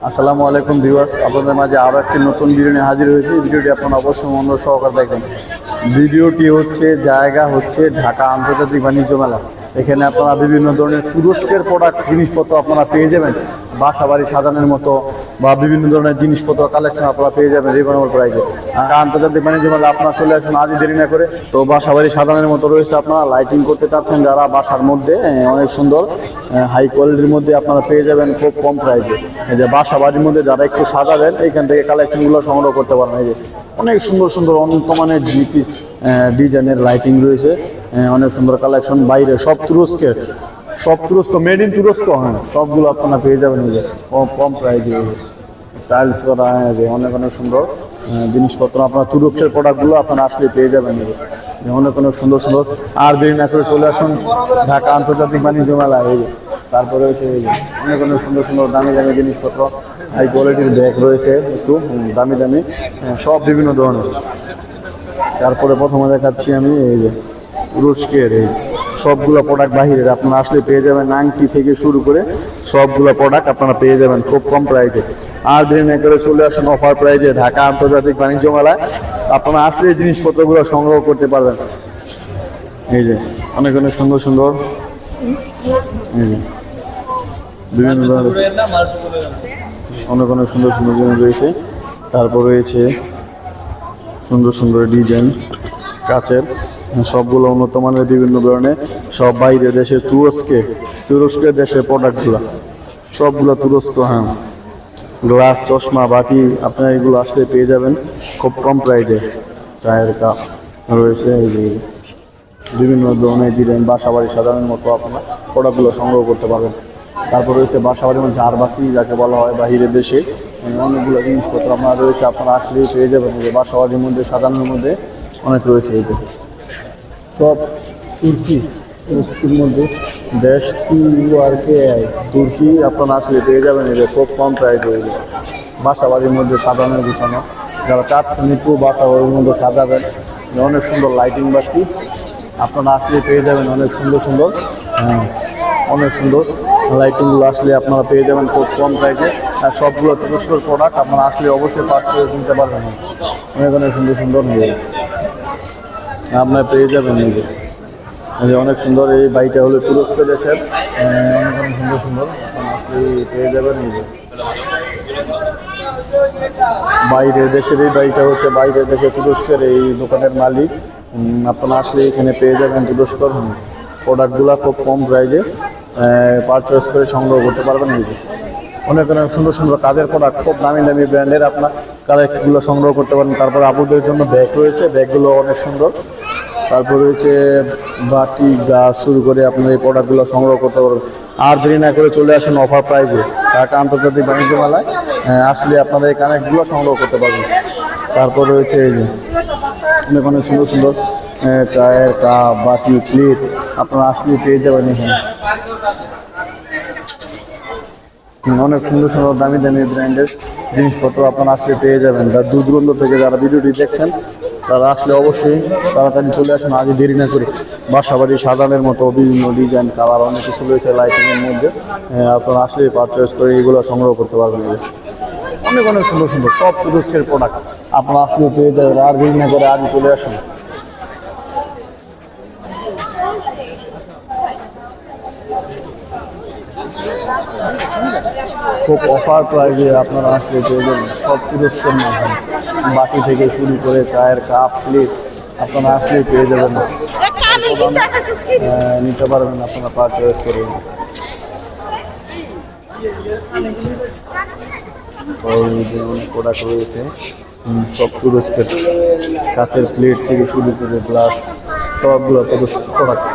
আসসালামু আলাইকুম ভিউয়ার্স, আপনাদের মাঝে আরও একটি নতুন ভিডিও নিয়ে হাজির হয়েছি। ভিডিওটি আপনারা অবশ্যই মনোযোগ সহকারে দেখবেন। ভিডিওটি হচ্ছে জায়গা হচ্ছে ঢাকা আন্তর্জাতিক বাণিজ্য মেলা। এখানে আপনারা বিভিন্ন ধরনের তুরস্কের প্রোডাক্ট জিনিসপত্র আপনারা পেয়ে যাবেন, বাসা বাড়ি সাজানোর মতো বা বিভিন্ন ধরনের জিনিসপত্র কালেকশন আপনারা পেয়ে যাবেন রিজনেবল প্রাইসে। আন্তর্জাতিক বাণিজ্য মেলা আপনারা চলে আসুন আজই, দেরি না করে। তো বাসা বাড়ি সাজানোর মতো রয়েছে, আপনারা লাইটিং করতে চাচ্ছেন যারা বাসার মধ্যে অনেক সুন্দর হাই কোয়ালিটির মধ্যে আপনারা পেয়ে যাবেন খুব কম প্রাইসে। এই যে বাসা বাড়ির মধ্যে যারা একটু সাজাবেন এইখান থেকে কালেকশনগুলো সংগ্রহ করতে পারেন। এই যে অনেক সুন্দর সুন্দর উন্নত মানের জিপি ডিজাইনের লাইটিং রয়েছে, অনেক সুন্দর কালেকশন। বাইরে সব তুরস্ক মেড ইন তুরস্ক, হ্যাঁ সবগুলো আপনারা পেয়ে যাবেন এই যে কম প্রাইসে। টাইলস করা যে অনেক অনেক সুন্দর জিনিসপত্র আপনার তুরস্কের প্রোডাক্টগুলো আপনারা আসলে পেয়ে যাবেন অনেক অনেক সুন্দর সুন্দর। আর দেরি না করে চলে আসুন ঢাকা আন্তর্জাতিক বাণিজ্য মেলা। এই যে তারপরে হচ্ছে অনেক অনেক সুন্দর সুন্দর দামি দামি জিনিসপত্র, হাই কোয়ালিটির ব্যাগ রয়েছে একটু দামি দামি সব বিভিন্ন ধরনের। তারপরে প্রথমে দেখাচ্ছি আমি এই যে তুরস্কের এই সবগুলো প্রোডাক্ট বাহিরের আপনারা আসলে পেয়ে যাবেন, আংটি থেকে শুরু করে সবগুলো প্রোডাক্ট আপনারা পেয়ে যাবেন খুব কম প্রাইসে। আর দেরি না করে চলে আসুন অফার প্রাইসে ঢাকা আন্তর্জাতিক বাণিজ্য মেলায়। আপনারা আসলে এই জিনিসপত্রগুলো সংগ্রহ করতে পারবেন। এই যে অনেক অনেক সুন্দর সুন্দর এই যে বিভিন্ন ধরনের অনেক অনেক সুন্দর সুন্দর জিনিস রয়েছে। তারপর রয়েছে সুন্দর সুন্দর ডিজাইন কাচের, সবগুলো উন্নত মানের বিভিন্ন ধরনের, সব বাইরে দেশে তুরস্কের দেশের প্রোডাক্টগুলো সবগুলো তুরস্ক। হ্যাঁ গ্লাস, চশমা, বাটি আপনারা এগুলো আসলে পেয়ে যাবেন খুব কম প্রাইসে। চায়ের কাপ রয়েছে, এই যে বিভিন্ন ধরনের ডিজাইন বাসা বাড়ি সাজানোর মতো আপনারা প্রোডাক্টগুলো সংগ্রহ করতে পারবেন। তারপর রয়েছে বাসা বাড়ির মধ্যে ঝাড়বাতি যাকে বলা হয় বাহিরের দেশে, অনেকগুলো জিনিসপত্র আপনারা রয়েছে আপনারা আসলেই পেয়ে যাবেন। যে বাসা বাড়ির মধ্যে সাজানোর মধ্যে অনেক রয়েছে। এই যে সব তুর্কির মধ্যে দেশ তুর্কি আপনারা আসলে পেয়ে যাবেন। এই যে খুব কম প্রাইস হয়ে যায় বাসা বাড়ির মধ্যে সাজানোর গুছানো, যারা চাচ্ছেন একটু বাসা বাড়ির মধ্যে সাজাবেন অনেক সুন্দর লাইটিং বাতি আপনারা আসলে পেয়ে যাবেন। অনেক সুন্দর সুন্দর অনেক সুন্দর লাইটিংগুলো আসলে আপনারা পেয়ে যাবেন খুব কম প্রাইসে। আর সবগুলো তুরস্কের প্রোডাক্ট আপনারা আসলে অবশ্যই পারচেজ নিতে পারবেন। অনেক অনেক সুন্দর সুন্দর আপনারা পেয়ে যাবেন। এই যে অনেক সুন্দর এই বাড়িটা হলো তুরস্ক দেশের, অনেক অনেক সুন্দর সুন্দর আপনারা আসলে পেয়ে যাবেন। এই যে বাইরের দেশের এই বাড়িটা হচ্ছে বাইরের দেশে তুরস্কের এই দোকানের মালিক, আপনারা আসলে এখানে পেয়ে যাবেন তুরস্কর প্রোডাক্টগুলো খুব কম প্রাইসে পারচেস করে সংগ্রহ করতে পারবেন। এই যে অনেক অনেক সুন্দর সুন্দর কাজের প্রোডাক্ট খুব দামি দামি ব্র্যান্ডের আপনার কালেক্টগুলো সংগ্রহ করতে পারেন। তারপরে আপুদের জন্য ব্যাগ রয়েছে, ব্যাগগুলো অনেক সুন্দর। তারপর রয়েছে বাটি, গাছ শুরু করে আপনার এই প্রোডাক্টগুলো সংগ্রহ করতে পারবেন। আর দেরি না করে চলে আসুন অফার প্রাইসে ঢাকা আন্তর্জাতিক বাণিজ্য মেলায়, আসলে আপনারা এই কানেক্টগুলো সংগ্রহ করতে পারবেন। তারপর রয়েছে এই যে অনেক অনেক সুন্দর সুন্দর চায়ের কাপ, বাটি, প্লেট আপনারা আসলে পেয়ে যাবেন এখানে। অনেক সুন্দর সুন্দর দামি দামি ব্র্যান্ডের জিনিসপত্র আপনারা আসলে পেয়ে যাবেন। তার দূর দূরান্ত থেকে যারা ভিডিওটি দেখছেন তারা আসলে অবশ্যই তাড়াতাড়ি চলে আসুন আজই, দেরি না করে। বাসা বাড়ি সাজানোর মতো বিভিন্ন ডিজাইন, কালার অনেক কিছু রয়েছে লাইটিংয়ের মধ্যে, আপনারা আসলে পারচেস করে এগুলো সংগ্রহ করতে পারবেন। অনেক অনেক সুন্দর সুন্দর সব তুরস্কের প্রোডাক্ট আপনারা আসলে পেয়ে যাবেন। আর দেরি না করে আজই চলে আসুন। খুব অফার প্রাইসে আপনারা আসলে পেয়ে যাবেন সব তুরস্কের মাধ্যমে, বাটি থেকে শুরু করে চায়ের কাপ, প্লেট আপনারা আসলে পেয়ে যাবেন, নিতে পারবেন আপনারা পারচেস করে। অনেক প্রোডাক্ট রয়েছে সব তুরস্কের, কাঁচের প্লেট থেকে শুরু করে গ্লাস সবগুলো তুরস্কের প্রোডাক্ট।